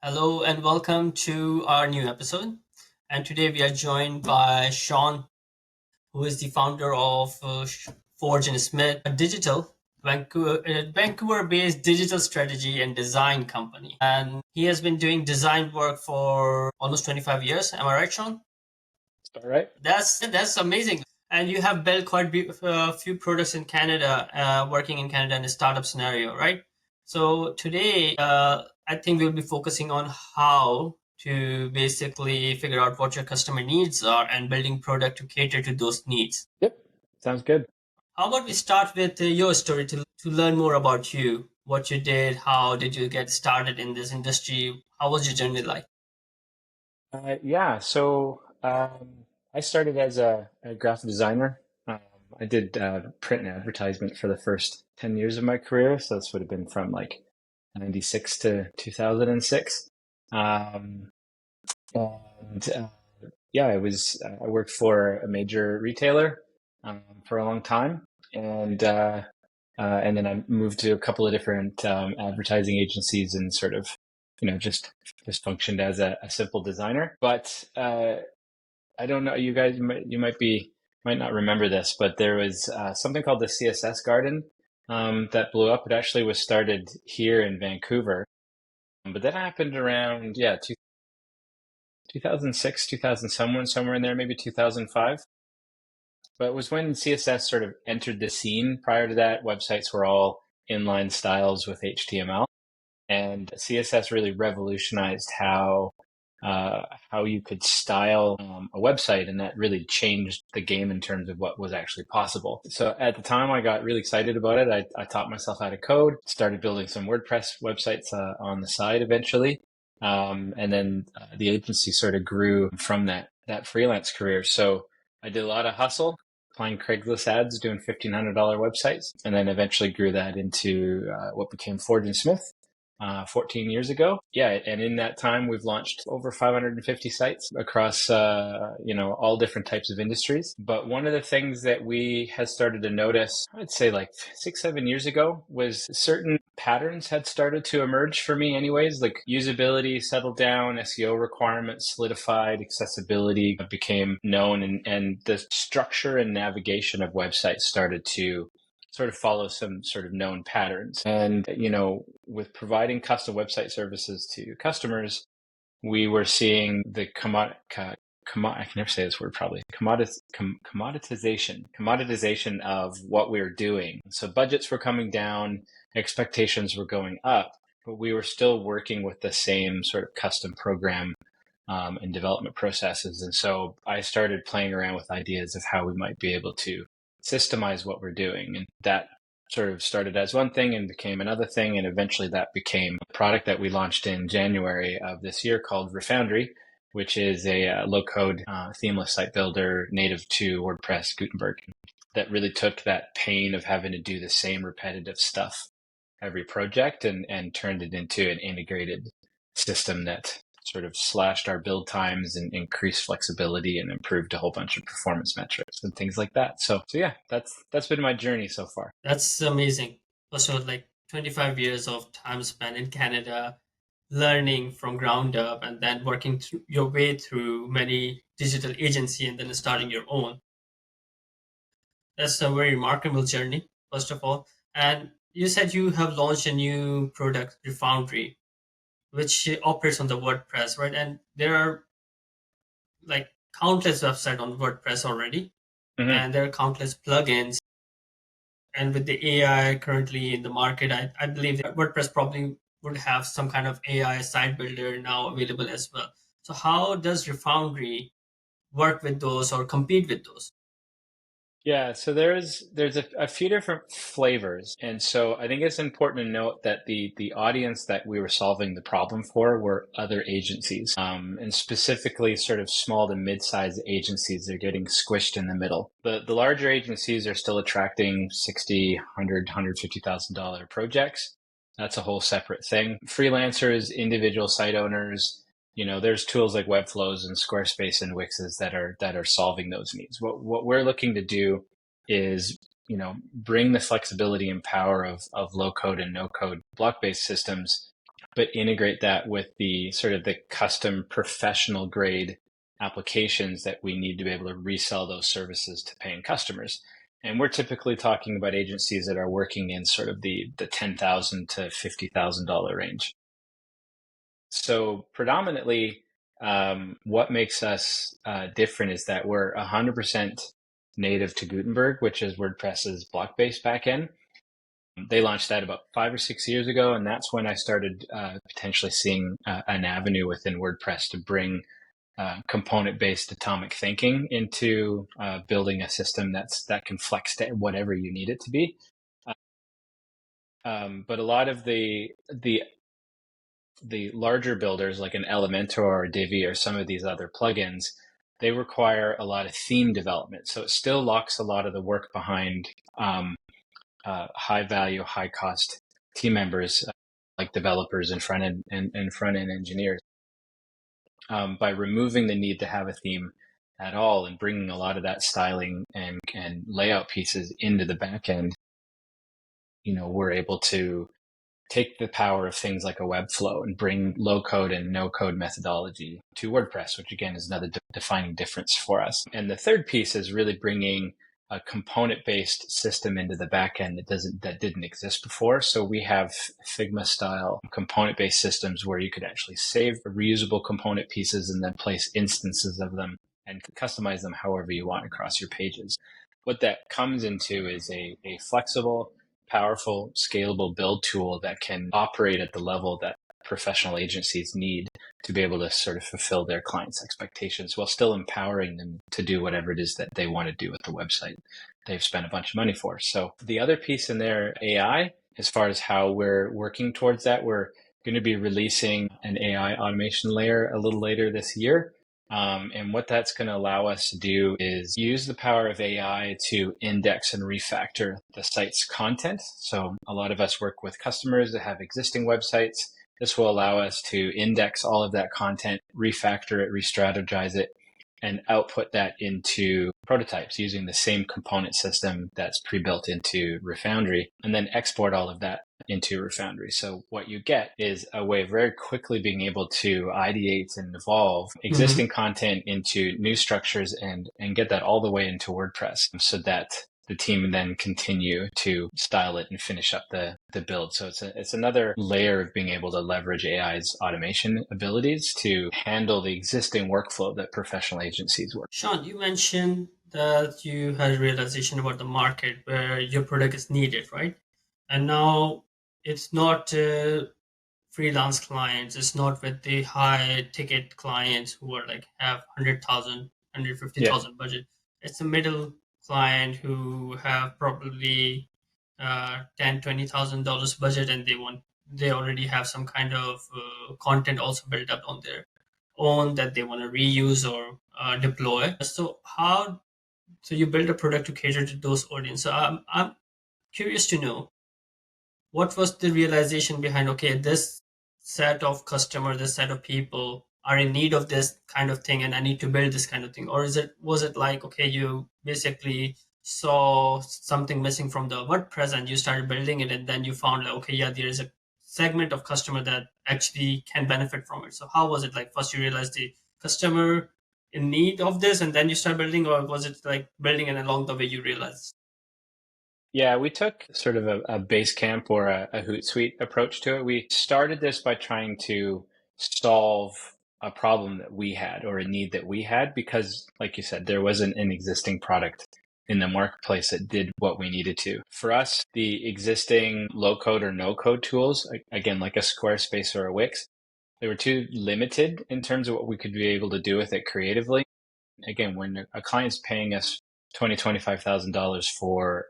Hello and welcome to our new episode. And today we are joined by Shawn, who is the founder of Forge and Smith, a Vancouver-based digital strategy and design company. And he has been doing design work for almost 25 years. Am I right, Shawn? All right. That's amazing. And you have built quite a few products in Canada, working in Canada in a startup scenario, right? So today, I think we'll be focusing on how to basically figure out what your customer needs are and building product to cater to those needs. Yep. Sounds good. How about we start with your story to learn more about you, what you did, how did you get started in this industry? How was your journey like? Yeah. I started as a graphic designer. Um, I did print and advertisement for the first 10 years of my career. So this would have been from like 96 to 2006. Um, and yeah, I worked for a major retailer for a long time. And then I moved to a couple of different advertising agencies and sort of, just functioned as a simple designer. But I don't know, you guys, might not remember this, but there was something called the CSS Garden that blew up. It actually was started here in Vancouver, but that happened around 2006, 2000, somewhere in there, maybe 2005. But it was when CSS sort of entered the scene. Prior to that, websites were all inline styles with HTML, and CSS really revolutionized how you could style a website, and that really changed the game in terms of what was actually possible. So at the time, I got really excited about it. I taught myself how to code, started building some WordPress websites on the side eventually, and then the agency sort of grew from that freelance career. So I did a lot of hustle, applying Craigslist ads, doing $1,500 websites, and then eventually grew that into what became Forge and Smith 14 years ago. Yeah, and in that time, we've launched over 550 sites across, all different types of industries. But one of the things that we had started to notice, I'd say like 6, 7 years ago, was certain patterns had started to emerge for me anyways, like usability settled down, SEO requirements solidified, accessibility became known, and the structure and navigation of websites started to sort of follow some sort of known patterns. And, with providing custom website services to customers, we were seeing the I can never say this word probably, commoditization of what we were doing. So budgets were coming down, expectations were going up, but we were still working with the same sort of custom program and development processes. And so I started playing around with ideas of how we might be able to systemize what we're doing. And that sort of started as one thing and became another thing. And eventually that became a product that we launched in January of this year called Refoundry, which is a low-code themeless site builder native to WordPress Gutenberg that really took that pain of having to do the same repetitive stuff every project and turned it into an integrated system that sort of slashed our build times and increased flexibility and improved a whole bunch of performance metrics and things like that. So yeah, that's been my journey so far. That's amazing. Also, like 25 years of time spent in Canada, learning from ground up, and then working through your way through many digital agency, and then starting your own. That's a very remarkable journey, first of all. And you said you have launched a new product, Refoundry, which operates on the WordPress, right? And there are like countless websites on WordPress already, Mm-hmm. and there are countless plugins. And with the AI currently in the market, I believe that WordPress probably would have some kind of AI site builder now available as well. So how does Refoundry work with those or compete with those? Yeah, so there's a few different flavors, and so I think it's important to note that the audience that we were solving the problem for were other agencies, and specifically sort of small to mid-sized agencies. They're getting squished in the middle. The larger agencies are still attracting $60, $100, $150,000 projects. That's a whole separate thing. Freelancers, individual site owners, there's tools like Webflows and Squarespace and Wixes that are solving those needs. What we're looking to do is, bring the flexibility and power of low code and no code block based systems, but integrate that with the sort of the custom professional grade applications that we need to be able to resell those services to paying customers. And we're typically talking about agencies that are working in sort of the $10,000 to $50,000 range. So predominantly, what makes us different is that we're 100% native to Gutenberg, which is WordPress's block-based backend. They launched that about 5 or 6 years ago, and that's when I started potentially seeing an avenue within WordPress to bring component-based atomic thinking into building a system that can flex to whatever you need it to be. But a lot of the larger builders like an Elementor or Divi or some of these other plugins, they require a lot of theme development. So it still locks a lot of the work behind high value, high cost team members like developers and front end engineers. By removing the need to have a theme at all and bringing a lot of that styling and layout pieces into the back end, we're able to take the power of things like a Webflow and bring low code and no code methodology to WordPress, which again is another defining difference for us. And the third piece is really bringing a component-based system into the backend that didn't exist before. So we have Figma-style component-based systems where you could actually save reusable component pieces and then place instances of them and customize them however you want across your pages. What that comes into is a flexible, powerful, scalable build tool that can operate at the level that professional agencies need to be able to sort of fulfill their clients' expectations while still empowering them to do whatever it is that they want to do with the website they've spent a bunch of money for. So the other piece in there, AI, as far as how we're working towards that, we're going to be releasing an AI automation layer a little later this year. And what that's going to allow us to do is use the power of AI to index and refactor the site's content. So a lot of us work with customers that have existing websites. This will allow us to index all of that content, refactor it, re-strategize it, and output that into prototypes using the same component system that's pre-built into Refoundry, and then export all of that into Refoundry. So what you get is a way of very quickly being able to ideate and evolve existing content into new structures and get that all the way into WordPress so that the team then continue to style it and finish up the build. So it's another layer of being able to leverage AI's automation abilities to handle the existing workflow that professional agencies work. Shawn, you mentioned that you had a realization about the market where your product is needed, right? And now it's not freelance clients, it's not with the high ticket clients who are like have 100,000, 150,000 budget. It's a middle client who have probably $10,000-$20,000 budget, and they already have some kind of content also built up on their own that they want to reuse or deploy. So you build a product to cater to those audience. So I'm curious to know what was the realization behind, okay, this set of customers, this set of people are in need of this kind of thing and I need to build this kind of thing? Or was it like, okay, you basically saw something missing from the WordPress and you started building it, and then you found like, okay, yeah, there is a segment of customer that actually can benefit from it. So how was it like first you realized the customer in need of this and then you start building, or was it like building and along the way you realized? Yeah, we took sort of a Basecamp or a Hootsuite approach to it. We started this by trying to solve a problem that we had or a need that we had because, like you said, there wasn't an existing product in the marketplace that did what we needed to. For us, the existing low-code or no-code tools, again, like a Squarespace or a Wix, they were too limited in terms of what we could be able to do with it creatively. Again, when a client's paying us $25,000 for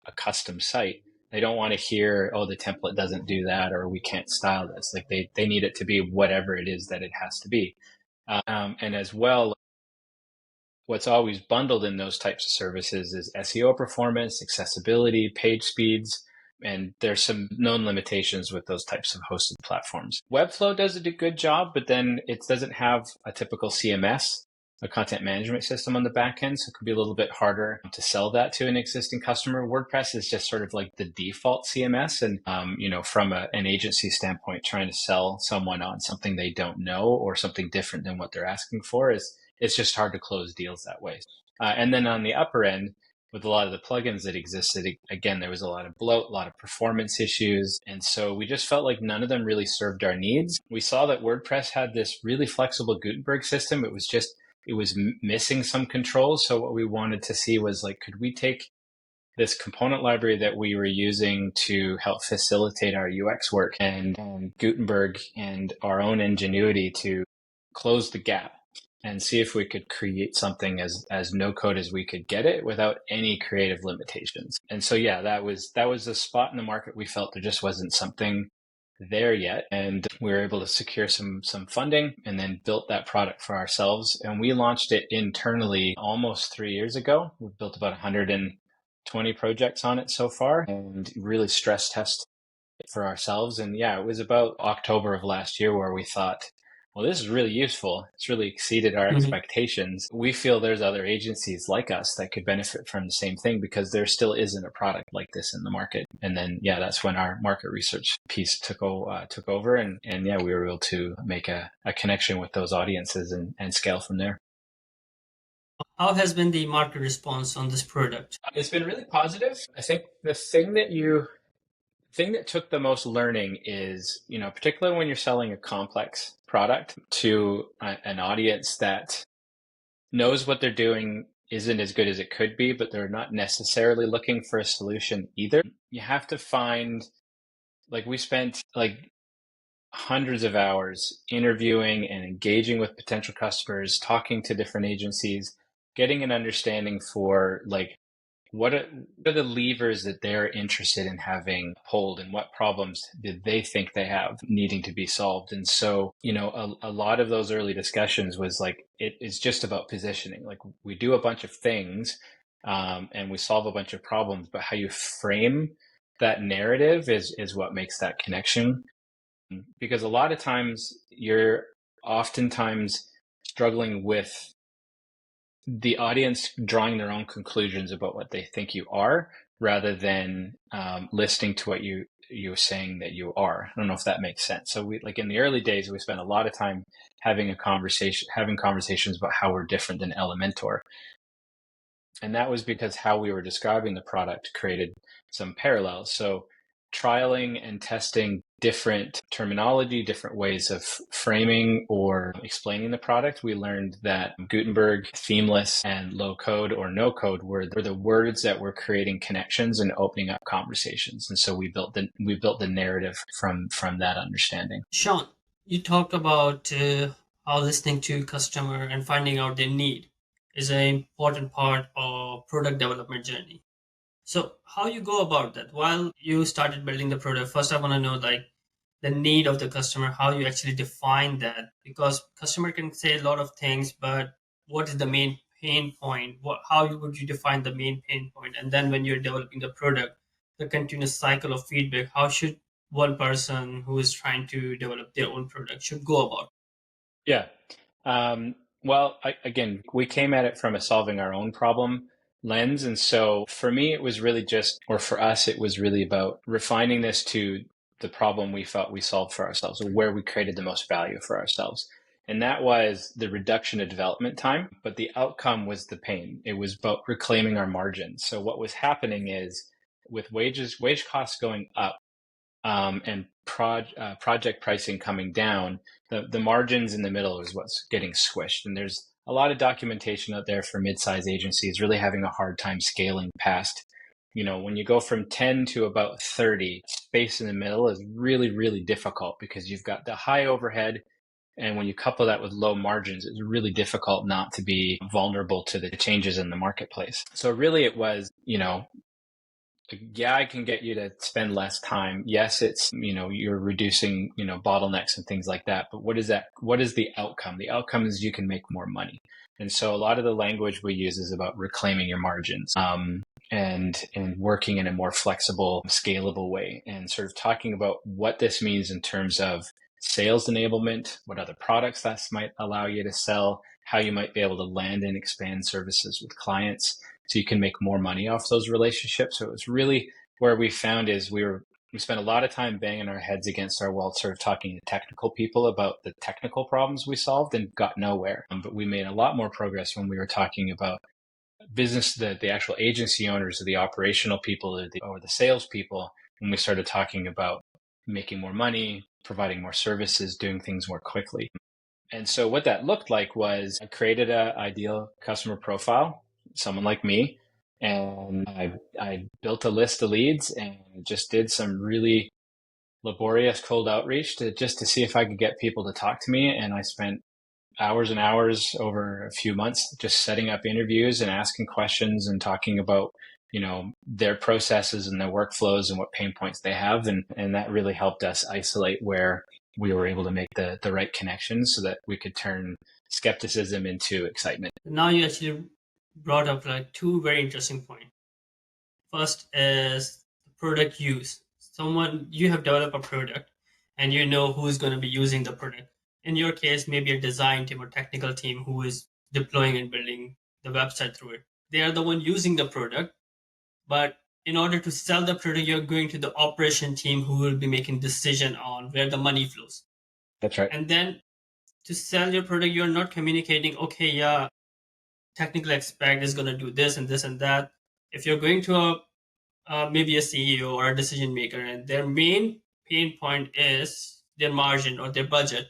a custom site, they don't want to hear, oh, the template doesn't do that, or we can't style this. Like they need it to be whatever it is that it has to be. And as well, what's always bundled in those types of services is SEO performance, accessibility, page speeds, and there's some known limitations with those types of hosted platforms. Webflow does a good job, but then it doesn't have a typical CMS a content management system on the back end. So it could be a little bit harder to sell that to an existing customer. WordPress is just sort of like the default CMS. And, from an agency standpoint, trying to sell someone on something they don't know or something different than what they're asking for it's just hard to close deals that way. And then on the upper end, with a lot of the plugins that existed, again, there was a lot of bloat, a lot of performance issues. And so we just felt like none of them really served our needs. We saw that WordPress had this really flexible Gutenberg system. It was missing some controls. So what we wanted to see was like, could we take this component library that we were using to help facilitate our UX work and Gutenberg and our own ingenuity to close the gap and see if we could create something as no code as we could get it without any creative limitations. And so, yeah, that was a spot in the market. We felt there just wasn't something there yet. And we were able to secure some funding and then built that product for ourselves. And we launched it internally almost 3 years ago. We've built about 120 projects on it so far and really stress test it for ourselves. And yeah, it was about October of last year where we thought, well, this is really useful. It's really exceeded our expectations. We feel there's other agencies like us that could benefit from the same thing because there still isn't a product like this in the market. And then, yeah, that's when our market research piece took over. And yeah, we were able to make a connection with those audiences and scale from there. How has been the market response on this product? It's been really positive. I think the thing that took the most learning is, particularly when you're selling a complex product to an audience that knows what they're doing isn't as good as it could be, but they're not necessarily looking for a solution either. You have to find, we spent hundreds of hours interviewing and engaging with potential customers, talking to different agencies, getting an understanding for what are the levers that they're interested in having pulled and what problems did they think they have needing to be solved? And so, a lot of those early discussions was it is just about positioning. We do a bunch of things and we solve a bunch of problems, but how you frame that narrative is what makes that connection. Because a lot of times you're oftentimes struggling with the audience drawing their own conclusions about what they think you are rather than listening to what you're saying that you are. I don't know if that makes sense. So we in the early days, we spent a lot of time having conversations about how we're different than Elementor. And that was because how we were describing the product created some parallels. So trialing and testing different terminology, different ways of framing or explaining the product, we learned that Gutenberg, themeless, and low code or no code were the words that were creating connections and opening up conversations. And so we built the narrative from that understanding. Shawn, you talked about how listening to customer and finding out their need is an important part of product development journey. So how you go about that? While you started building the product, first I want to know the need of the customer, how you actually define that, because customer can say a lot of things, but what is the main pain point? How would you define the main pain point? And then when you're developing the product, the continuous cycle of feedback, how should one person who is trying to develop their own product should go about it? Yeah. Well, again, we came at it from a solving our own problem lens. And so for me, it was really for us, it was really about refining this to the problem we felt we solved for ourselves, or where we created the most value for ourselves. And that was the reduction of development time, but the outcome was the pain. It was about reclaiming our margins. So what was happening is with wage costs going up, and project pricing coming down, the margins in the middle is what's getting squished. And there's a lot of documentation out there for mid-size agencies really having a hard time scaling past. When you go from 10 to about 30, space in the middle is really, really difficult because you've got the high overhead. And when you couple that with low margins, it's really difficult not to be vulnerable to the changes in the marketplace. So really it was, yeah, I can get you to spend less time. Yes, it's, you're reducing, bottlenecks and things like that. But what is that? What is the outcome? The outcome is you can make more money. And so a lot of the language we use is about reclaiming your margins, and working in a more flexible, scalable way, and sort of talking about what this means in terms of sales enablement, what other products that might allow you to sell, how you might be able to land and expand services with clients so you can make more money off those relationships. So it was really where we found is we spent a lot of time banging our heads against our wall, sort of talking to technical people about the technical problems we solved and got nowhere. But we made a lot more progress when we were talking about business, the actual agency owners or the operational people or the sales people, when we started talking about making more money, providing more services, doing things more quickly. And so what that looked like was I created an ideal customer profile, someone like me, and I built a list of leads and just did some really laborious cold outreach to see if I could get people to talk to me. And I spent hours and hours over a few months just setting up interviews and asking questions and talking about their processes and their workflows and what pain points they have, and that really helped us isolate where we were able to make the right connections so that we could turn skepticism into excitement. Now you actually brought up like two very interesting points. First is product use. You have developed a product and you know who's going to be using the product. In your case, maybe a design team or technical team who is deploying and building the website through it. They are the one using the product, but in order to sell the product, you're going to the operation team who will be making decision on where the money flows. That's right. And then to sell your product, you're not communicating, okay, yeah, technical expert is going to do this and this and that. If you're going to maybe a CEO or a decision maker and their main pain point is their margin or their budget,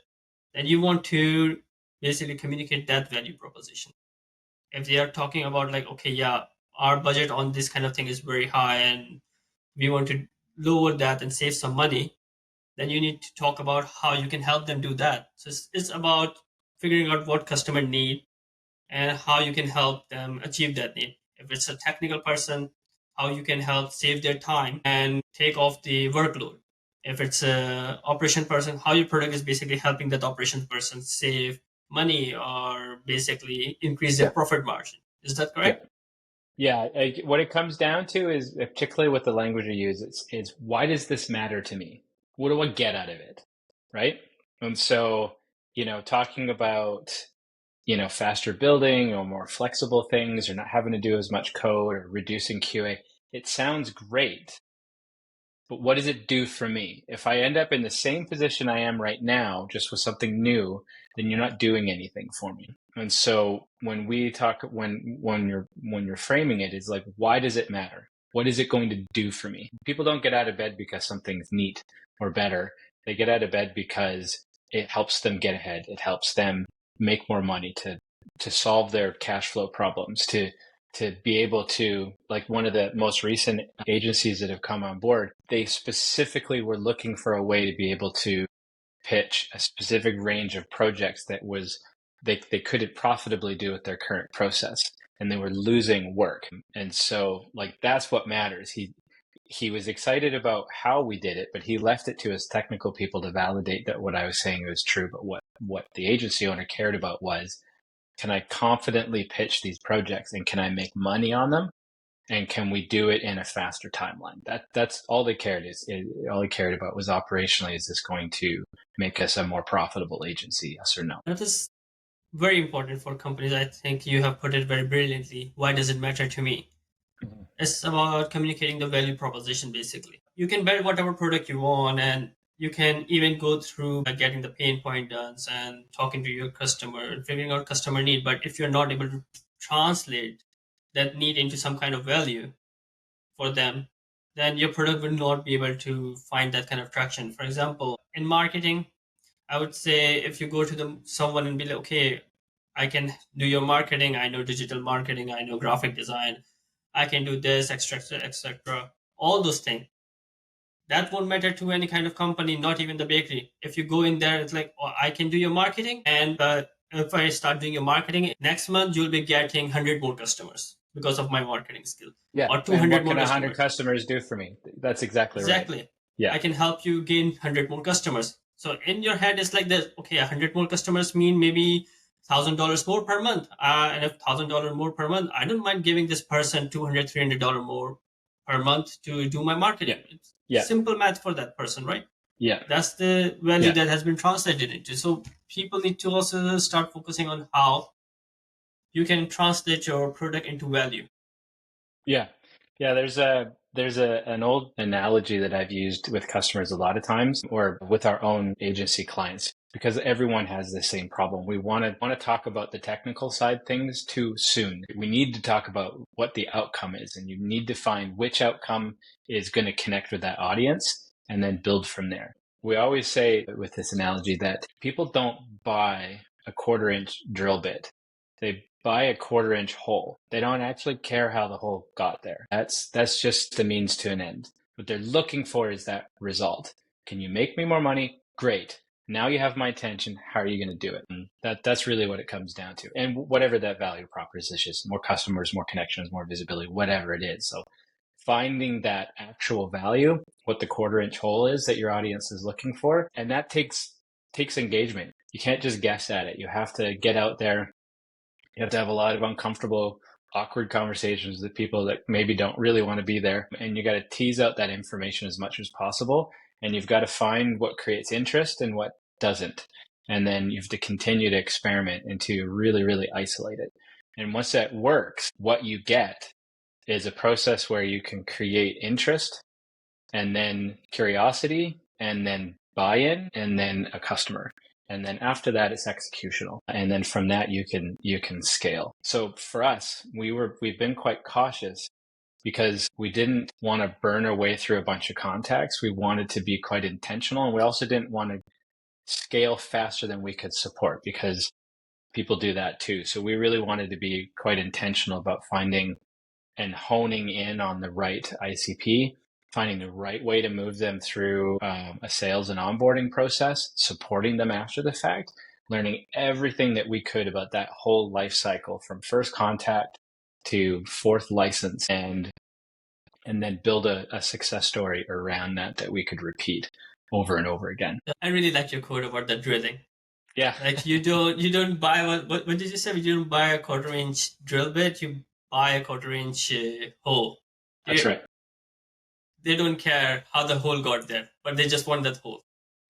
then you want to basically communicate that value proposition. If they are talking about like, okay, yeah, our budget on this kind of thing is very high and we want to lower that and save some money, then you need to talk about how you can help them do that. So it's about figuring out what customer need and how you can help them achieve that need. If it's a technical person, how you can help save their time and take off the workload. If it's a operation person, how your product is basically helping that operation person save money or basically increase their profit margin. Is that correct? Yeah. What it comes down to is, particularly with the language you use, is why does this matter to me? What do I get out of it? Right. And so, talking about, faster building or more flexible things or not having to do as much code or reducing QA, it sounds great. But what does it do for me? If I end up in the same position I am right now, just with something new, then you're not doing anything for me. And so when we talk, when you're framing it, it's like, why does it matter? What is it going to do for me? People don't get out of bed because something's neat or better. They get out of bed because it helps them get ahead. It helps them make more money to solve their cash flow problems, to be able to, like one of the most recent agencies that have come on board, they specifically were looking for a way to be able to pitch a specific range of projects that they couldn't profitably do with their current process, and they were losing work. And so like that's what matters. He was excited about how we did it, but he left it to his technical people to validate that what I was saying was true. But what the agency owner cared about was, can I confidently pitch these projects and can I make money on them? And can we do it in a faster timeline? That's all they cared all he cared about was operationally, is this going to make us a more profitable agency? Yes or no? That is very important for companies. I think you have put it very brilliantly. Why does it matter to me? Mm-hmm. It's about communicating the value proposition basically. You can build whatever product you want and you can even go through getting the pain point done and talking to your customer and figuring out customer need. But if you're not able to translate that need into some kind of value for them, then your product will not be able to find that kind of traction. For example, in marketing, I would say if you go to someone and be like, okay, I can do your marketing. I know digital marketing. I know graphic design. I can do this, etc., etc. All those things. That won't matter to any kind of company, not even the bakery. If you go in there, it's like, oh, I can do your marketing. And if I start doing your marketing, next month you'll be getting 100 more customers because of my marketing skill. Yeah. Or And 200 what more can 100 customers. customers do for me? That's exactly right. Exactly. Yeah. I can help you gain 100 more customers. So in your head, it's like this. Okay, 100 more customers mean maybe $1,000 more per month. And if $1,000 more per month, I don't mind giving this person $200, $300 more per month to do my marketing. Yeah. It's simple math for that person, right? Yeah. That's the value Yeah. that has been translated into. So people need to also start focusing on how you can translate your product into value. Yeah. Yeah, there's an old analogy that I've used with customers a lot of times, or with our own agency clients, because everyone has the same problem. We want to talk about the technical side things too soon. We need to talk about what the outcome is, and you need to find which outcome is going to connect with that audience and then build from there. We always say with this analogy that people don't buy a 1/4 inch drill bit. They buy a 1/4 inch hole. They don't actually care how the hole got there. That's just the means to an end. What they're looking for is that result. Can you make me more money? Great. Now you have my attention. How are you going to do it? And that's really what it comes down to. And whatever that value proposition is, more customers, more connections, more visibility, whatever it is. So finding that actual value, what the 1/4 inch hole is that your audience is looking for, and that takes engagement. You can't just guess at it. You have to get out there. You have to have a lot of uncomfortable, awkward conversations with people that maybe don't really want to be there. And you got to tease out that information as much as possible. And you've got to find what creates interest and what doesn't. And then you have to continue to experiment and to really, really isolate it. And once that works, what you get is a process where you can create interest and then curiosity and then buy-in and then a customer. And then after that, it's executional. And then from that, you can scale. So for us, we've been quite cautious because we didn't want to burn our way through a bunch of contacts. We wanted to be quite intentional. And we also didn't want to scale faster than we could support, because people do that too. So we really wanted to be quite intentional about finding and honing in on the right ICP, finding the right way to move them through a sales and onboarding process, supporting them after the fact, learning everything that we could about that whole life cycle from first contact to fourth license, and then build a success story around that we could repeat over and over again. I really like your quote about the drilling. Yeah. Like you don't buy what did you say? You don't buy a 1/4 inch drill bit. You buy a 1/4 inch hole. That's right. They don't care how the hole got there, but they just want that hole.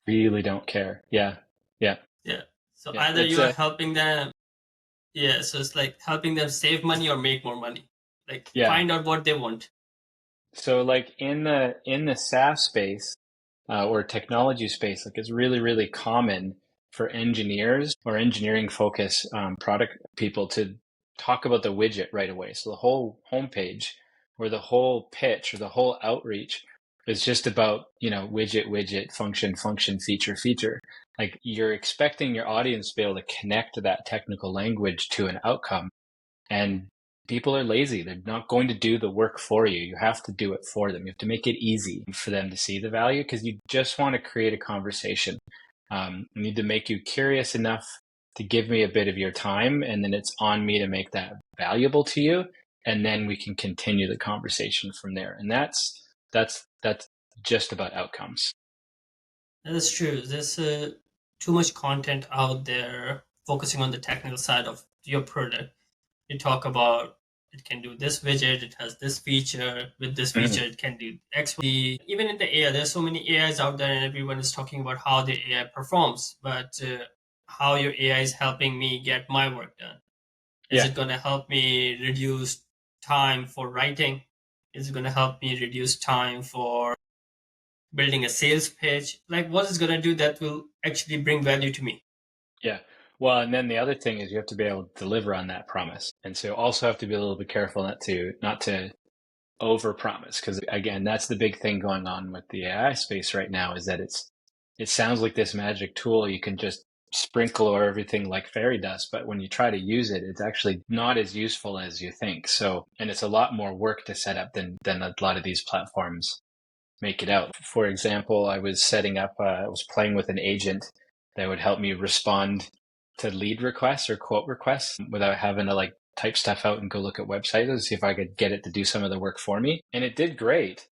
Really don't care. Yeah. Yeah. Yeah. So Yeah. either you are helping them. Yeah. So it's like helping them save money or make more money. Like find out what they want. So like in the SaaS space, or technology space, like it's really, really common for engineers or engineering focus product people to talk about the widget right away. So the whole homepage or the whole pitch or the whole outreach is just about, widget, function, feature. Like you're expecting your audience to be able to connect to that technical language to an outcome. And people are lazy. They're not going to do the work for you. You have to do it for them. You have to make it easy for them to see the value, because you just want to create a conversation. I need to make you curious enough to give me a bit of your time, and then it's on me to make that valuable to you. And then we can continue the conversation from there. And that's just about outcomes. That is true. There's too much content out there focusing on the technical side of your product. You talk about it can do this widget, it has this feature, with this feature it can do X, Y. Even in the AI, there's so many AIs out there and everyone is talking about how the AI performs, but how your AI is helping me get my work done. Is it going to help me reduce time for writing? Is it going to help me reduce time for building a sales page? Like, what is going to do that will actually bring value to me? Yeah. Well, and then the other thing is you have to be able to deliver on that promise. And so you also have to be a little bit careful not to overpromise, because again, that's the big thing going on with the AI space right now, is that it sounds like this magic tool you can just sprinkle over everything like fairy dust, but when you try to use it, it's actually not as useful as you think. So, and it's a lot more work to set up than a lot of these platforms make it out. For example, I was playing with an agent that would help me respond to lead requests or quote requests without having to like type stuff out and go look at websites and see if I could get it to do some of the work for me. And it did great,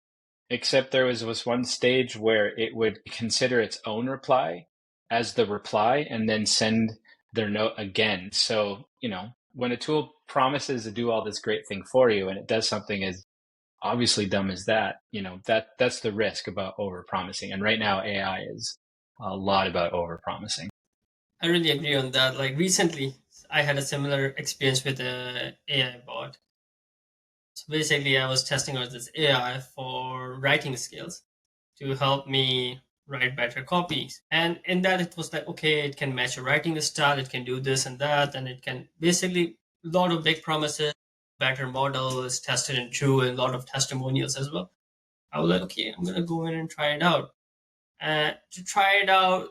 except there was one stage where it would consider its own reply as the reply and then send their note again. So, when a tool promises to do all this great thing for you and it does something as obviously dumb as that, that's the risk about overpromising. And right now, AI is a lot about overpromising. I really agree on that. Like recently, I had a similar experience with a AI bot. So basically, I was testing out this AI for writing skills to help me write better copies. And in that, it was like, okay, it can match your writing style, it can do this and that, and it can basically a lot of big promises, better models, tested and true, and a lot of testimonials as well. I was like, okay, I'm gonna go in and try it out. And to try it out,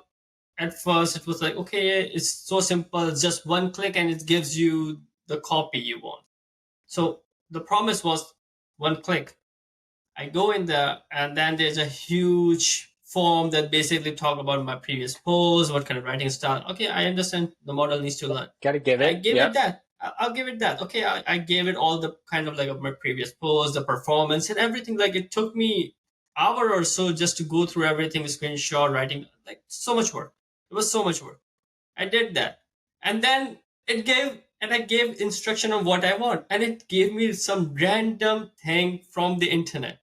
at first it was like, okay, it's so simple, it's just one click and it gives you the copy you want. So the promise was one click. I go in there and then there's a huge form that basically talk about my previous posts, what kind of writing style. Okay, I understand the model needs to learn. Got to give I it. gave it Yep. that. I'll give it that. Okay, I gave it all the kind of like of my previous posts, the performance and everything. Like it took me hour or so just to go through everything, screenshot, writing, like so much work. It was so much work. I did that. And then I gave instruction on what I want. And it gave me some random thing from the internet.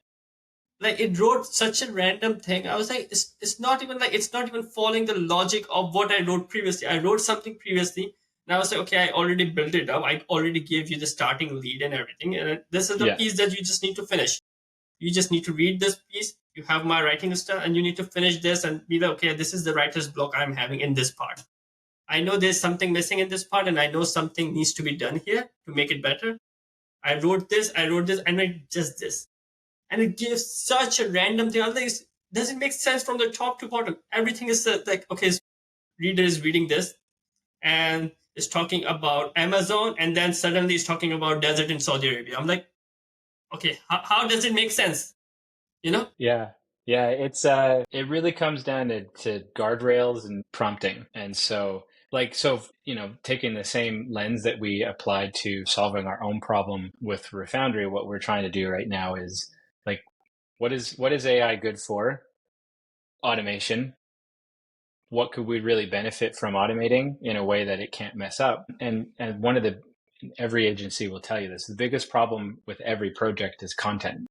Like it wrote such a random thing. I was like, it's not even following the logic of what I wrote previously. I wrote something previously and I was like, okay, I already built it up. I already gave you the starting lead and everything. And this is the Yeah. piece that you just need to finish. You just need to read this piece. You have my writing style and you need to finish this and be like, okay, this is the writer's block I'm having in this part. I know there's something missing in this part and I know something needs to be done here to make it better. I wrote this, and I just this. And it gives such a random thing. I was like, does it make sense from the top to bottom? Everything is like, okay, reader is reading this and is talking about Amazon, and then suddenly it's talking about desert in Saudi Arabia. I'm like, okay, how does it make sense? You know? Yeah. Yeah. It really comes down to guardrails and prompting. And so, taking the same lens that we applied to solving our own problem with Refoundry, what we're trying to do right now is like, what is AI good for? Automation. What could we really benefit from automating in a way that it can't mess up? And every agency will tell you this. The biggest problem with every project is content.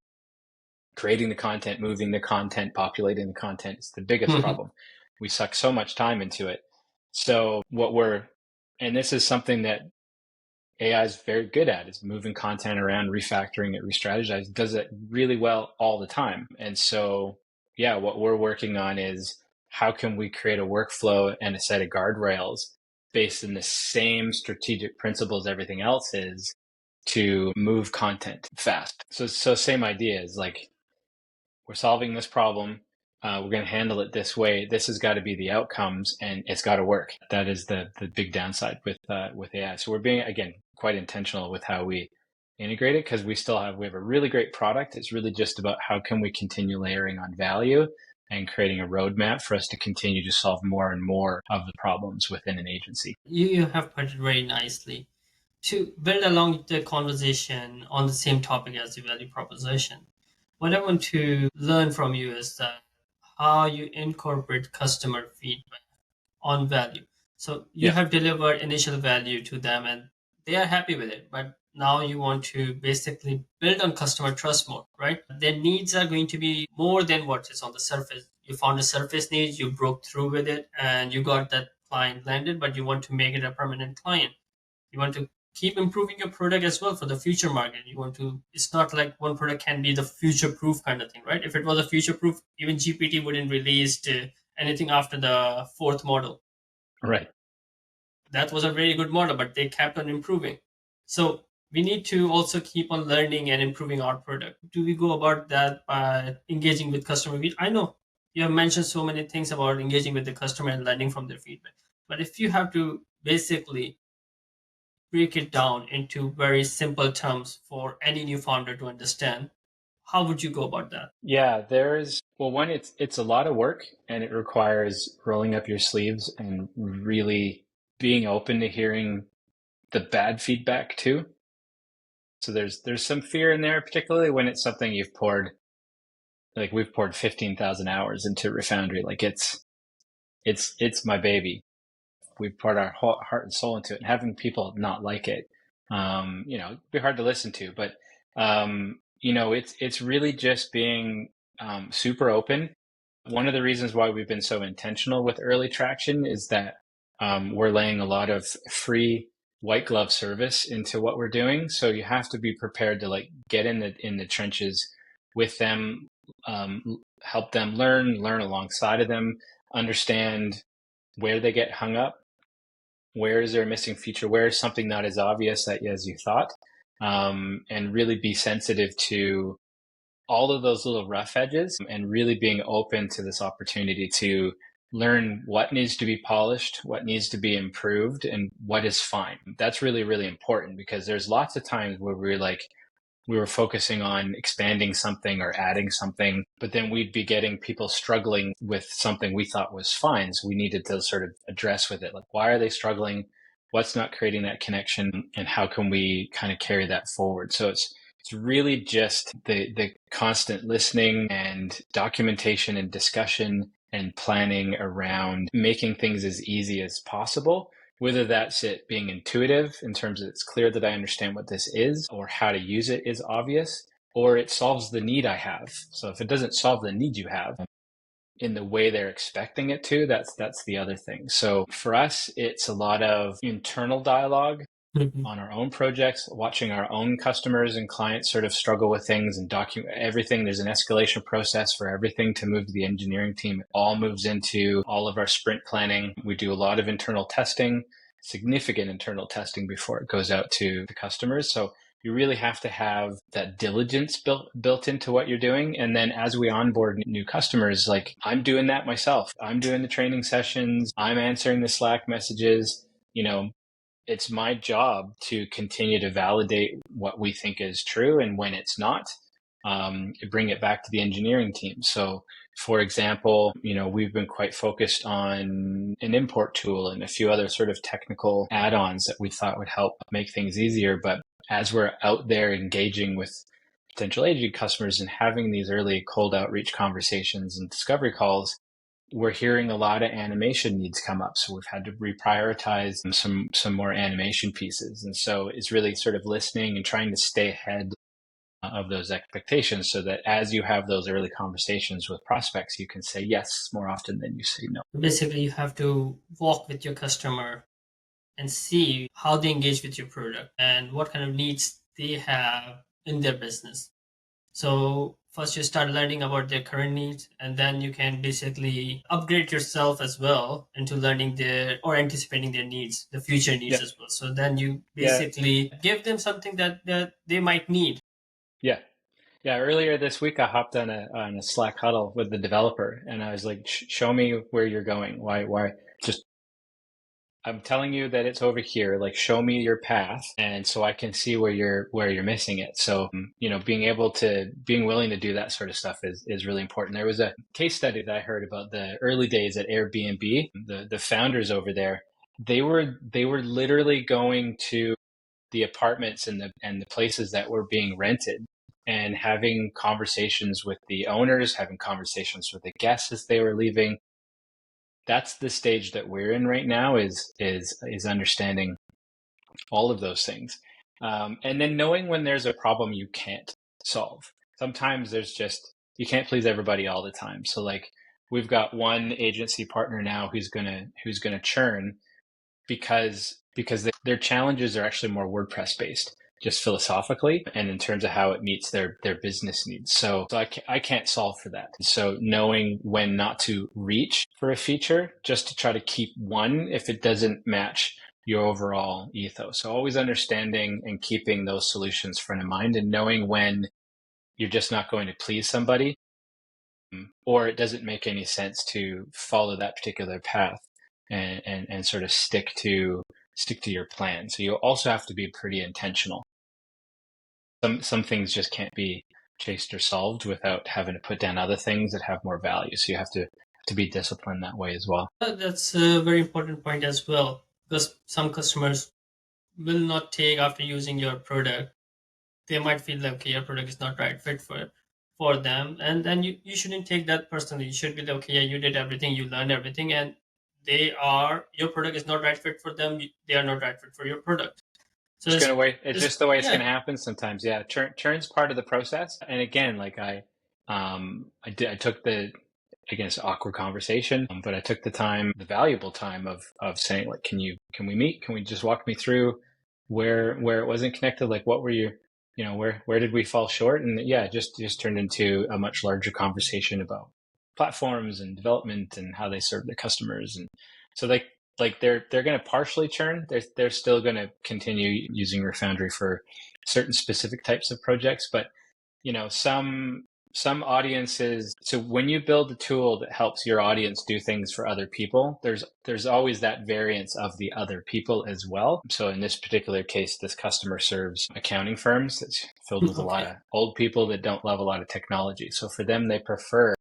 Creating the content, moving the content, populating the content is the biggest problem. We suck so much time into it. So and this is something that AI is very good at, is moving content around, refactoring it, re-strategizing, does it really well all the time. And so, yeah, what we're working on is how can we create a workflow and a set of guardrails based in the same strategic principles everything else is to move content fast. So same idea is like, we're solving this problem. We're going to handle it this way. This has got to be the outcomes, and it's got to work. That is the big downside with AI. So we're being, again, quite intentional with how we integrate it, because we have a really great product. It's really just about how can we continue layering on value and creating a roadmap for us to continue to solve more and more of the problems within an agency. You have put it very nicely. To build along the conversation on the same topic as the value proposition, what I want to learn from you is that how you incorporate customer feedback on value. So you Yeah. have delivered initial value to them and they are happy with it, but now you want to basically build on customer trust more, right? Their needs are going to be more than what is on the surface. You found a surface need, you broke through with it, and you got that client landed, but you want to make it a permanent client. You want to keep improving your product as well for the future market. You want to, it's not like one product can be the future proof kind of thing, right? If it was a future proof, even GPT wouldn't release anything after the fourth model. Right. That was a very good model, but they kept on improving. So we need to also keep on learning and improving our product. Do we go about that by engaging with customer? I know you have mentioned so many things about engaging with the customer and learning from their feedback, but if you have to basically break it down into very simple terms for any new founder to understand, how would you go about that? Yeah, one, it's a lot of work, and it requires rolling up your sleeves and really being open to hearing the bad feedback too. So there's some fear in there, particularly when it's something we've poured 15,000 hours into Refoundry. Like it's my baby. We've poured our whole heart and soul into it, and having people not like it, it'd be hard to listen to. But It's really just being super open. One of the reasons why we've been so intentional with early traction is that we're laying a lot of free white glove service into what we're doing. So you have to be prepared to like get in the trenches with them, help them learn alongside of them, understand where they get hung up, where is there a missing feature, where is something not as obvious as you thought, and really be sensitive to all of those little rough edges and really being open to this opportunity to learn what needs to be polished, what needs to be improved, and what is fine. That's really, really important because there's lots of times where we were focusing on expanding something or adding something, but then we'd be getting people struggling with something we thought was fine. So we needed to sort of address with it, like, why are they struggling? What's not creating that connection? And how can we kind of carry that forward? So it's really just the constant listening and documentation and discussion and planning around making things as easy as possible, whether that's it being intuitive in terms of it's clear that I understand what this is or how to use it is obvious, or it solves the need I have. So if it doesn't solve the need you have in the way they're expecting it to, that's the other thing. So for us, it's a lot of internal dialogue on our own projects, watching our own customers and clients sort of struggle with things and document everything. There's an escalation process for everything to move to the engineering team. It all moves into all of our sprint planning. We do a lot of internal testing, significant internal testing before it goes out to the customers. So you really have to have that diligence built into what you're doing. And then as we onboard new customers, like I'm doing that myself. I'm doing the training sessions. I'm answering the Slack messages. It's my job to continue to validate what we think is true, and when it's not, bring it back to the engineering team. So, for example, we've been quite focused on an import tool and a few other sort of technical add-ons that we thought would help make things easier. But as we're out there engaging with potential agent customers and having these early cold outreach conversations and discovery calls, we're hearing a lot of animation needs come up. So we've had to reprioritize some more animation pieces. And so it's really sort of listening and trying to stay ahead of those expectations so that as you have those early conversations with prospects, you can say yes more often than you say no. Basically, you have to walk with your customer and see how they engage with your product and what kind of needs they have in their business. So first you start learning about their current needs, and then you can basically upgrade yourself as well into learning their or anticipating their needs, the future needs Yeah. as well. So then you Yeah. basically give them something that they might need. Yeah. Yeah. Earlier this week, I hopped on a Slack huddle with the developer and I was like, show me where you're going. Why, just I'm telling you that it's over here. Like, show me your path, and so I can see where you're missing it. So, being willing to do that sort of stuff is really important. There was a case study that I heard about the early days at Airbnb. The founders over there, they were literally going to the apartments and the places that were being rented and having conversations with the owners, having conversations with the guests as they were leaving. That's the stage that we're in right now is understanding all of those things, and then knowing when there's a problem you can't solve. Sometimes there's just you can't please everybody all the time. So like we've got one agency partner now who's gonna churn because their challenges are actually more WordPress based, just philosophically and in terms of how it meets their business needs. So I can't solve for that. So knowing when not to reach for a feature just to try to keep one if it doesn't match your overall ethos. So always understanding and keeping those solutions front of mind and knowing when you're just not going to please somebody or it doesn't make any sense to follow that particular path and sort of stick to your plan. So you also have to be pretty intentional. Some things just can't be chased or solved without having to put down other things that have more value. So you have to be disciplined that way as well. That's a very important point as well, because some customers will not take after using your product. They might feel like, okay, your product is not right fit for them, and then you shouldn't take that personally. You should be like, okay, yeah, you did everything, you learned everything, and your product is not right fit for them. They are not right fit for your product. So It's gonna wait. It's it's just the way it's yeah, gonna happen sometimes. Yeah, churn's part of the process. And again, like I took the again, it's an awkward conversation, but I took the time, the valuable time of saying like, can we meet? Can we just walk me through where it wasn't connected? Like, what were you, where did we fall short? And yeah, just turned into a much larger conversation about platforms and development and how they serve their customers. And so they're going to partially churn. They're still going to continue using Refoundry for certain specific types of projects, but some audiences, so when you build a tool that helps your audience do things for other people, there's always that variance of the other people as well. So in this particular case, this customer serves accounting firms that's filled with a lot okay. of old people that don't love a lot of technology. So for them, they prefer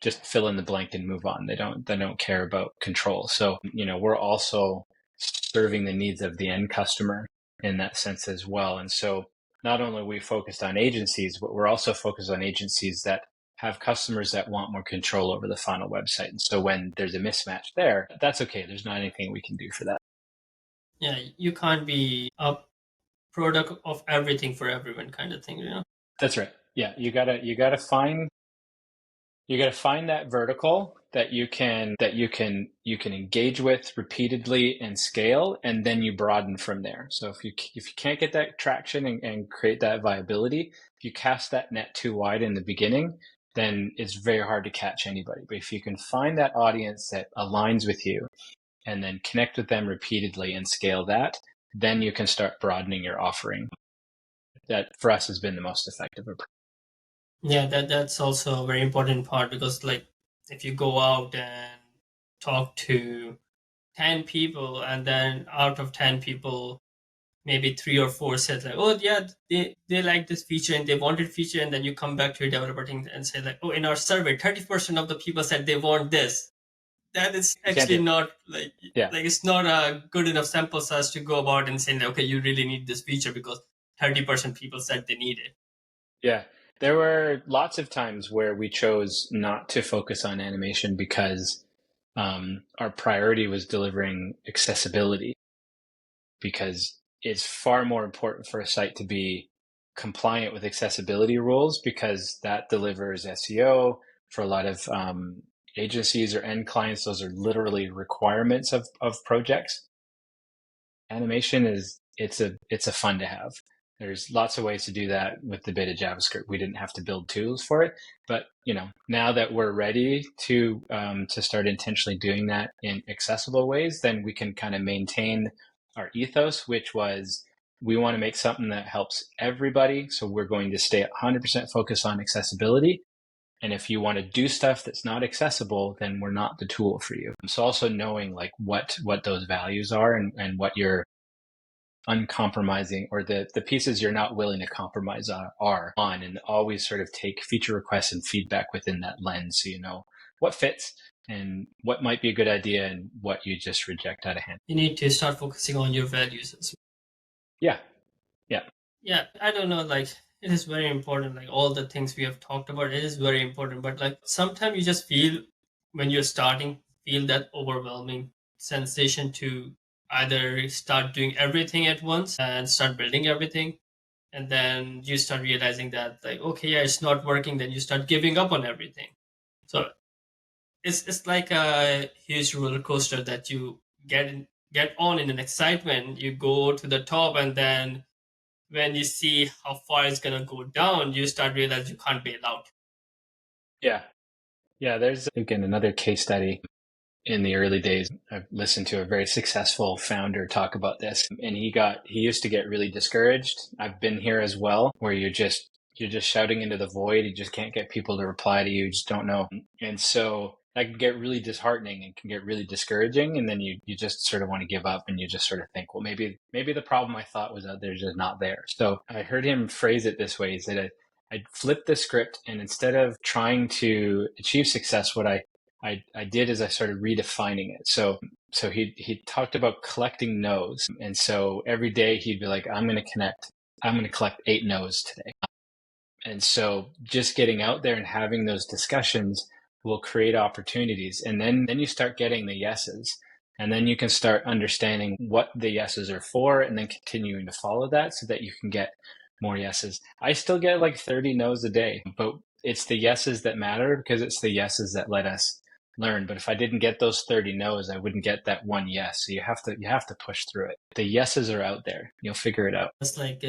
just fill in the blank and move on. They don't care about control. So, we're also serving the needs of the end customer in that sense as well. And so not only are we focused on agencies, but we're also focused on agencies that have customers that want more control over the final website. And so when there's a mismatch there, that's okay. There's not anything we can do for that. Yeah, you can't be a product of everything for everyone kind of thing, you know? That's right. Yeah, you got to find that vertical that you can engage with repeatedly and scale, and then you broaden from there. So if you can't get that traction and create that viability, if you cast that net too wide in the beginning, then it's very hard to catch anybody. But if you can find that audience that aligns with you and then connect with them repeatedly and scale that, then you can start broadening your offering. That for us has been the most effective approach. Yeah, that's also a very important part because like if you go out and talk to 10 people and then out of 10 people maybe 3 or 4 said like, oh yeah, they like this feature and they wanted feature, and then you come back to your developer team and say like, oh, in our survey 30% of the people said they want this. That is You can't do actually it. not like Yeah. it's not a good enough sample size to go about and saying like, okay, you really need this feature because 30% people said they need it. Yeah, there were lots of times where we chose not to focus on animation because our priority was delivering accessibility, because it's far more important for a site to be compliant with accessibility rules, because that delivers SEO for a lot of agencies or end clients. Those are literally requirements of projects. Animation it's a fun to have. There's lots of ways to do that with the bit of JavaScript. We didn't have to build tools for it, but now that we're ready to start intentionally doing that in accessible ways, then we can kind of maintain our ethos, which was we want to make something that helps everybody. So we're going to stay 100% focused on accessibility. And if you want to do stuff that's not accessible, then we're not the tool for you. So also knowing like what those values are, and what your uncompromising, or the pieces you're not willing to compromise are on, and always sort of take feature requests and feedback within that lens, so you know what fits and what might be a good idea and what you just reject out of hand. You need to start focusing on your values as Yeah. Yeah. yeah, I don't know, like it is very important, like all the things we have talked about, it is very important, but like sometimes you just feel when you're starting, feel that overwhelming sensation to either start doing everything at once and start building everything, and then you start realizing that like, okay, yeah, it's not working, then you start giving up on everything. So it's like a huge roller coaster that you get on in an excitement, you go to the top, and then when you see how far it's gonna go down, you start realize you can't bail out. Yeah. Yeah. There's again another case study. In the early days, I've listened to a very successful founder talk about this, and he used to get really discouraged. I've been here as well, where you're just shouting into the void. You just can't get people to reply to you. You just don't know. And so that can get really disheartening and can get really discouraging. And then you just sort of want to give up, and you just sort of think, well, maybe the problem I thought was out there is just not there. So I heard him phrase it this way. He said, I'd flip the script, and instead of trying to achieve success, what I did is I started redefining it. So he talked about collecting no's. And so every day he'd be like, I'm going to collect 8 no's today. And so just getting out there and having those discussions will create opportunities. And then you start getting the yeses. And then you can start understanding what the yeses are for and then continuing to follow that so that you can get more yeses. I still get like 30 no's a day, but it's the yeses that matter because it's the yeses that let us learn. But if I didn't get those 30 no's, I wouldn't get that one yes. So you have to push through it. The yeses are out there. You'll figure it out. It's like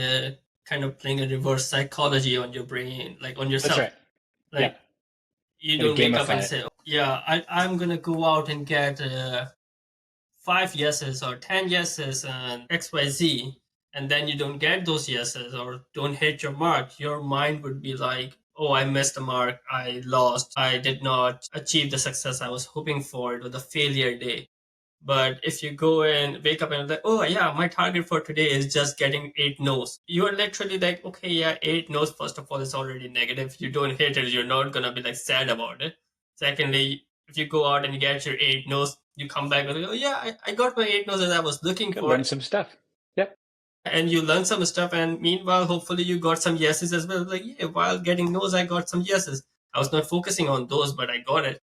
kind of playing a reverse psychology on your brain, like on That's yourself. right. Yeah. Like you Gotta don't wake up and gamify it. say, "Oh, yeah, I'm gonna go out and get 5 yeses or 10 yeses and XYZ," and then you don't get those yeses or don't hit your mark, your mind would be like, "Oh, I missed the mark. I lost. I did not achieve the success I was hoping for. It was a failure day." But if you go and wake up and like, "Oh yeah, my target for today is just getting 8 no's," you are literally like, "Okay, yeah, 8 no's. First of all, it's already negative. You don't hit it, you're not gonna be like sad about it. Secondly, if you go out and you get your 8 no's, you come back and like, "Oh yeah, I got my 8 no's that I was looking Gotta for," learn some stuff. Yep. and you learn some stuff. And meanwhile, hopefully, you got some yeses as well. Like, yeah, while getting no's, I got some yeses. I was not focusing on those, but I got it.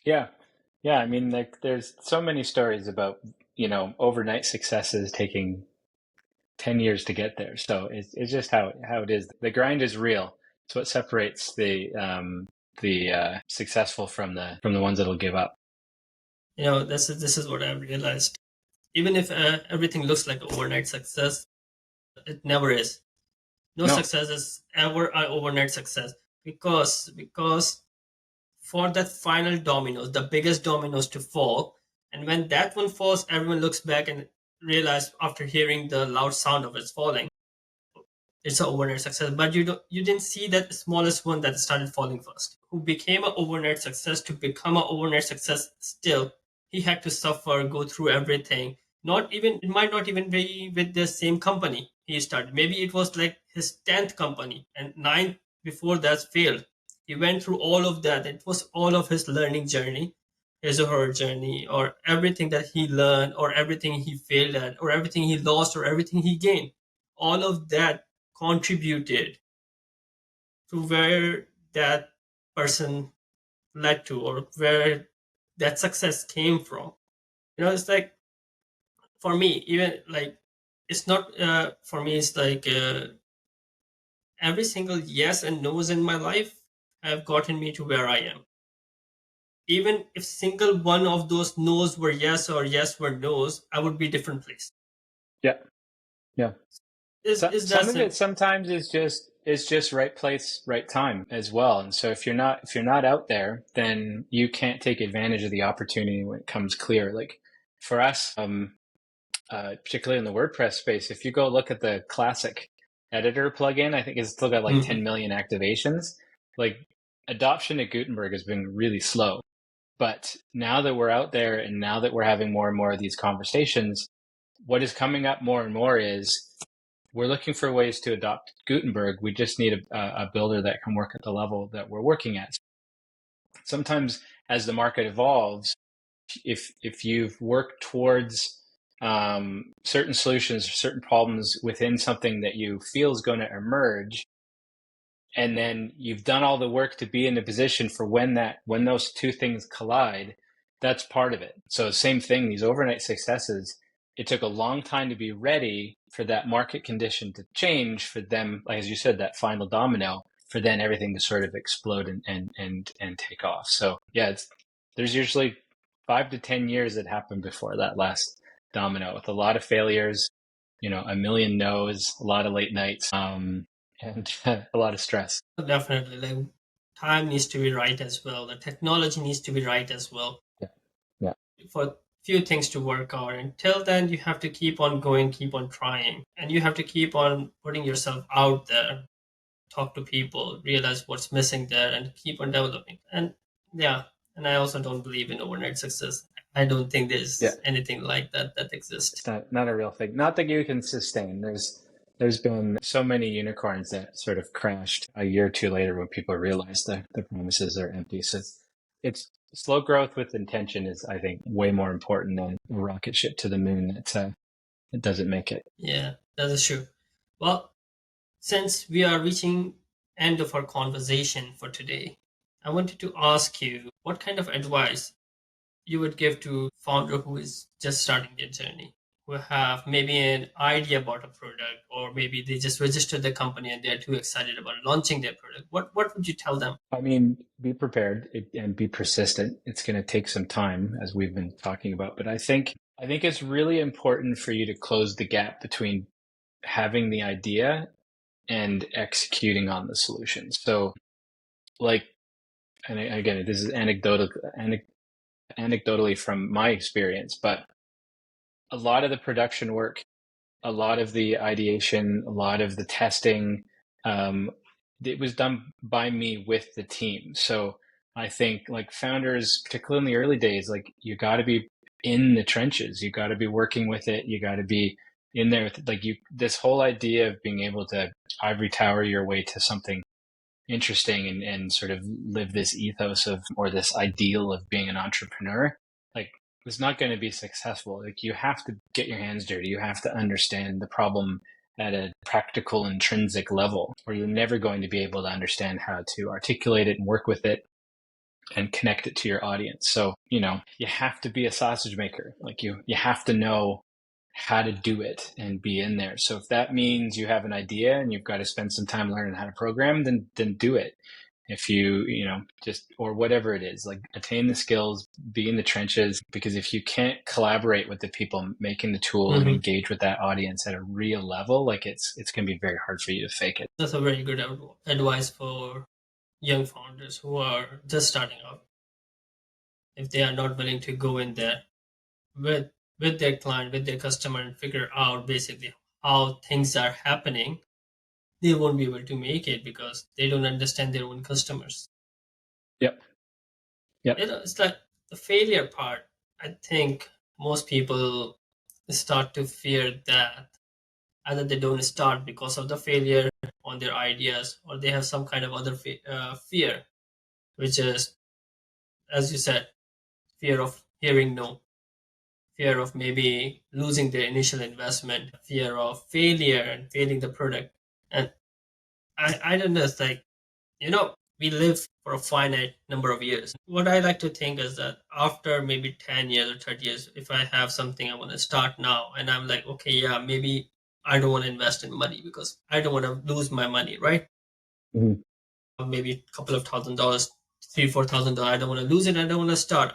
Yeah. Yeah. I mean, like there's so many stories about, overnight successes taking 10 years to get there. So it's just how it is. The grind is real. It's what separates the successful from the ones that'll give up. This is what I've realized. Even if everything looks like overnight success, it never is. No No. success is ever an overnight success, because for that final dominoes, the biggest dominoes to fall, and when that one falls, everyone looks back and realize after hearing the loud sound of it falling, it's an overnight success. But you didn't see that smallest one that started falling first, who became an overnight success. To become an overnight success, still he had to suffer, go through everything. Not even, it might not even be with the same company he started. Maybe it was like his 10th company and ninth before that failed. He went through all of that. It was all of his learning journey, his or her journey, or everything that he learned, or everything he failed at, or everything he lost, or everything he gained. All of that contributed to where that person led to, or where that success came from. It's like, for me, even like, it's not for me, it's like every single yes and no's in my life have gotten me to where I am. Even if single one of those no's were yes or yes were no's, I would be different place. Yeah. Yeah. Is Some that of it simple? sometimes is just right place, right time as well. And so if you're not out there, then you can't take advantage of the opportunity when it comes clear. Like for us, particularly in the WordPress space, if you go look at the classic editor plugin, I think it's still got like 10 Mhm. million activations. Like adoption at Gutenberg has been really slow. But now that we're out there and now that we're having more and more of these conversations, what is coming up more and more is we're looking for ways to adopt Gutenberg. We just need a builder that can work at the level that we're working at. Sometimes as the market evolves, if you've worked towards certain solutions, certain problems within something that you feel is going to emerge, and then you've done all the work to be in a position for when those two things collide, that's part of it. So same thing, these overnight successes, it took a long time to be ready for that market condition to change for them, like as you said, that final domino, for then everything to sort of explode and take off. So yeah, there's usually 5 to 10 years that happen before that last domino, with a lot of failures, a million no's, a lot of late nights, and a lot of stress. Definitely, like, time needs to be right as well. The technology needs to be right as well Yeah. Yeah. for few things to work out. Until then, you have to keep on going, keep on trying, and you have to keep on putting yourself out there, talk to people, realize what's missing there, and keep on developing. And yeah, and I also don't believe in overnight success. I don't think Yeah. there's anything like that exists. It's not a real thing. Not that you can sustain. There's been so many unicorns that sort of crashed a year or two later when people realized the promises are empty. So it's slow growth with intention is, I think, way more important than a rocket ship to the moon that doesn't make it. Yeah, that is true. Well, since we are reaching end of our conversation for today, I wanted to ask you what kind of advice you would give to founder who is just starting their journey, who have maybe an idea about a product, or maybe they just registered the company and they're too excited about launching their product? What would you tell them? I mean, be prepared and be persistent. It's going to take some time, as we've been talking about. But I think it's really important for you to close the gap between having the idea and executing on the solution. So, like, and again, this is anecdotally from my experience, but a lot of the production work, a lot of the ideation, a lot of the testing, it was done by me with the team. So I think like founders, particularly in the early days, like you got to be in the trenches. You got to be working with it. You got to be in there. Like this whole idea of being able to ivory tower your way to something interesting and sort of live this ethos of, or this ideal of being an entrepreneur, like it's not going to be successful. Like you have to get your hands dirty. You have to understand the problem at a practical, intrinsic level, or you're never going to be able to understand how to articulate it and work with it and connect it to your audience. So, you have to be a sausage maker. Like you have to know how to do it and be in there. So if that means you have an idea and you've got to spend some time learning how to program, then do it. If just, or whatever it is, like attain the skills, be in the trenches, because if you can't collaborate with the people making the tool and engage with that audience at a real level, like it's going to be very hard for you to fake it. That's a very good advice for young founders who are just starting out. If they are not willing to go in there with their client, with their customer, and figure out basically how things are happening, they won't be able to make it because they don't understand their own customers. Yep. It's like the failure part. I think most people start to fear that either they don't start because of the failure on their ideas, or they have some kind of other fear, which is, as you said, fear of hearing no, fear of maybe losing their initial investment, fear of failure and failing the product. And I don't know, it's like, we live for a finite number of years. What I like to think is that after maybe 10 years or 30 years, if I have something I want to start now and I'm like, okay, yeah, maybe I don't want to invest in money because I don't want to lose my money, right? Mm-hmm. Maybe a couple of $1,000, $3,000, $4,000. I don't want to lose it. I don't want to start.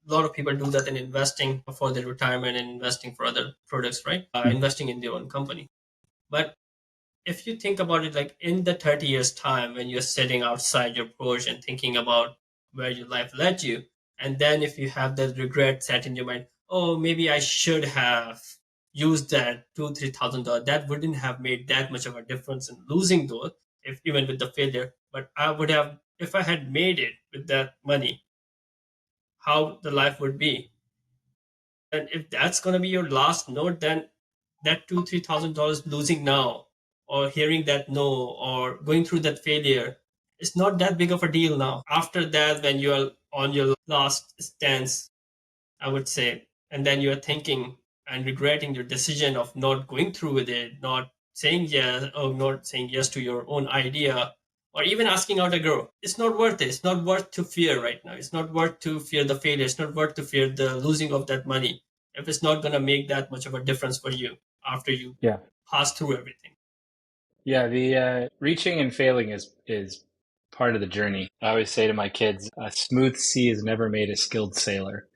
A lot of people do that in investing for their retirement and investing for other products, right? Investing in their own company. But if you think about it, like in the 30 years time when you're sitting outside your porch and thinking about where your life led you, and then if you have that regret set in your mind, oh, maybe I should have used that $2,000, $3,000, that wouldn't have made that much of a difference in losing those, if even with the failure. But I would have, if I had made it with that money, how the life would be. And if that's going to be your last note, then that $2,000, $3,000 losing now, or hearing that no, or going through that failure, it's not that big of a deal now. After that, when you are on your last stance, I would say, and then you are thinking and regretting your decision of not going through with it, not saying yes, or not saying yes to your own idea, or even asking out a girl. It's not worth it. It's not worth to fear right now. It's not worth to fear the failure. It's not worth to fear the losing of that money if it's not going to make that much of a difference for you after you Yeah. pass through everything. Yeah, the reaching and failing is part of the journey. I always say to my kids, a smooth sea has never made a skilled sailor.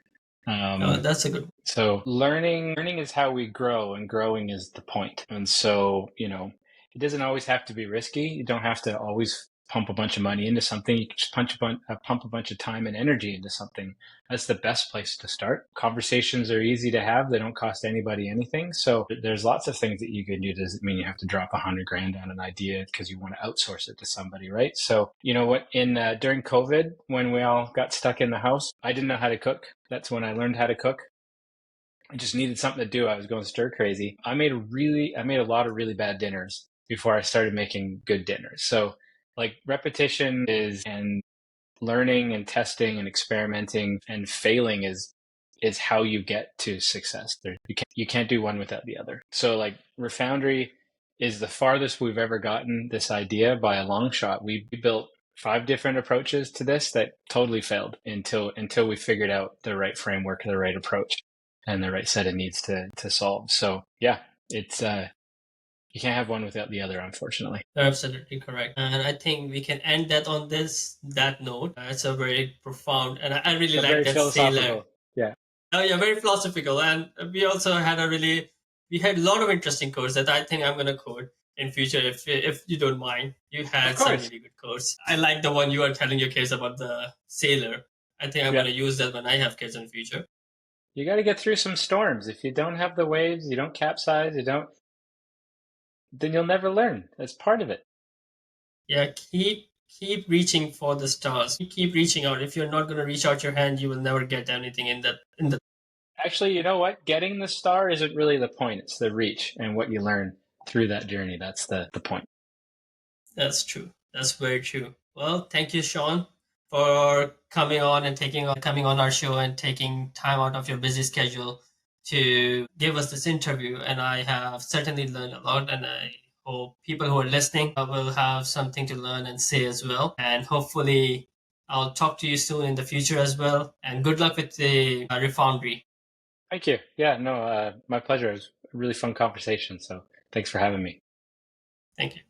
That's a good. So learning is how we grow, and growing is the point. And so, it doesn't always have to be risky. You don't have to always pump a bunch of money into something. You can just pump a bunch of time and energy into something. That's the best place to start. Conversations are easy to have. They don't cost anybody anything. So there's lots of things that you can do. Doesn't mean you have to drop $100,000 on an idea because you want to outsource it to somebody, right? So you know what? During COVID, when we all got stuck in the house, I didn't know how to cook. That's when I learned how to cook. I just needed something to do. I was going stir crazy. I made a lot of really bad dinners before I started making good dinners. So like repetition and learning and testing and experimenting and failing is how you get to success. You can't do one without the other. So like Refoundry is the farthest we've ever gotten this idea by a long shot. We built 5 different approaches to this that totally failed until we figured out the right framework, the right approach, and the right set of needs to solve. So yeah, it's you can't have one without the other, unfortunately. You're absolutely correct. And I think we can end that on that note. It's a very profound, and I really But like very that sailor. philosophical. Yeah. Oh yeah, very philosophical. And we also had we had a lot of interesting codes that I think I'm gonna code in future if you don't mind. You Of had some course. really good codes. I like the one you are telling your kids about the sailor. I think I'm Yeah. gonna use that when I have kids in the future. You got to get through some storms. If you don't have the waves, you don't capsize, then you'll never learn. That's part of it. Yeah, keep reaching for the stars. Keep reaching out. If you're not gonna reach out your hand, you will never get anything in the Actually, you know what? Getting the star isn't really the point. It's the reach and what you learn through that journey. That's the point. That's true. That's very true. Well, thank you, Shawn, for coming on our show and taking time out of your busy schedule to give us this interview. And I have certainly learned a lot, and I hope people who are listening will have something to learn and say as well. And hopefully, I'll talk to you soon in the future as well. And good luck with the Refoundry. Thank you. Yeah, no, my pleasure. It was a really fun conversation. So thanks for having me. Thank you.